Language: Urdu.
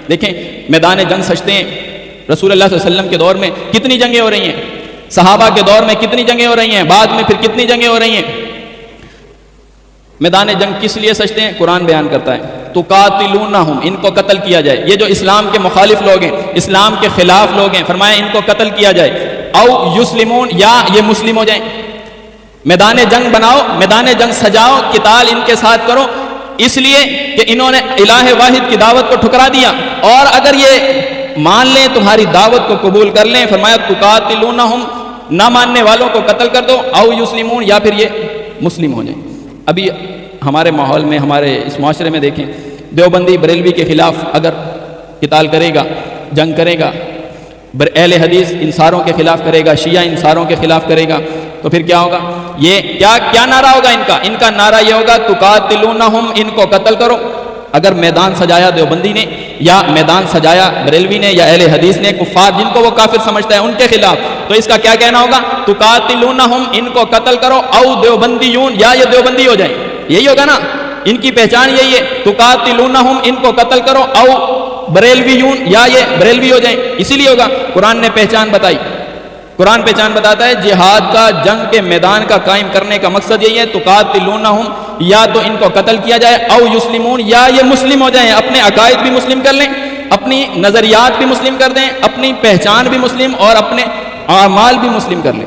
دیکھیں میدان جنگ سجتے ہیں، رسول اللہ صلی اللہ علیہ وسلم کے دور میں کتنی جنگیں ہو رہی ہیں، صحابہ کے دور میں کتنی جنگیں ہو رہی ہیں، بعد میں پھر کتنی جنگیں ہو رہی ہیں۔ میدان جنگ کس لیے سجتے ہیں؟ قرآن بیان کرتا ہے تقاتلونہم، ان کو قتل کیا جائے، یہ جو اسلام کے مخالف لوگ ہیں، اسلام کے خلاف لوگ ہیں، فرمایا ان کو قتل کیا جائے، او یسلمون، یا یہ مسلم ہو جائیں۔ میدان جنگ بناؤ، میدان جنگ سجاؤ، قتال ان کے ساتھ کرو، اس لیے کہ انہوں نے الہ واحد کی دعوت کو ٹھکرا دیا، اور اگر یہ مان لیں تمہاری دعوت کو قبول کر لیں، فرمایا تقاتلونہم، نہ ماننے والوں کو قتل کر دو، او یسلمون، یا پھر یہ مسلم ہو جائیں۔ ابھی ہمارے ماحول میں، ہمارے اس معاشرے میں دیکھیں، دیوبندی بریلوی کے خلاف اگر قتال کرے گا، جنگ کرے گا، اہل حدیث انصاروں کے خلاف کرے گا، شیعہ انصاروں کے خلاف کرے گا، تو پھر کیا ہوگا؟ یہ کیا نعرہ ہوگا ان کا نعرہ یہ ہوگا تقاتلونہم، ان کو قتل کرو۔ اگر میدان سجایا دیوبندی نے، یا میدان سجایا بریلوی نے، یا اہل حدیث نے، کفار جن کو وہ کافر سمجھتا ہے ان کے خلاف، تو اس کا کیا کہنا ہوگا؟ تقاتلونہم، ان کو قتل کرو، او دیوبندیون، یا یہ دیوبندی ہو جائیں، یہی ہوگا نا، ان کی پہچان یہی ہے، تقاتلونہم، ان کو قتل کرو، او بریلویون، یا یہ بریلوی ہو جائیں، اسی لیے ہوگا۔ قرآن نے پہچان بتائی، قرآن پہچان بتاتا ہے جہاد کا، جنگ کے میدان کا قائم کرنے کا مقصد یہی ہے، تقاتلونہم، یا تو ان کو قتل کیا جائے، او یسلمون، یا یہ مسلم ہو جائیں، اپنے عقائد بھی مسلم کر لیں، اپنی نظریات بھی مسلم کر دیں، اپنی پہچان بھی مسلم اور اپنے اعمال بھی مسلم کر لیں۔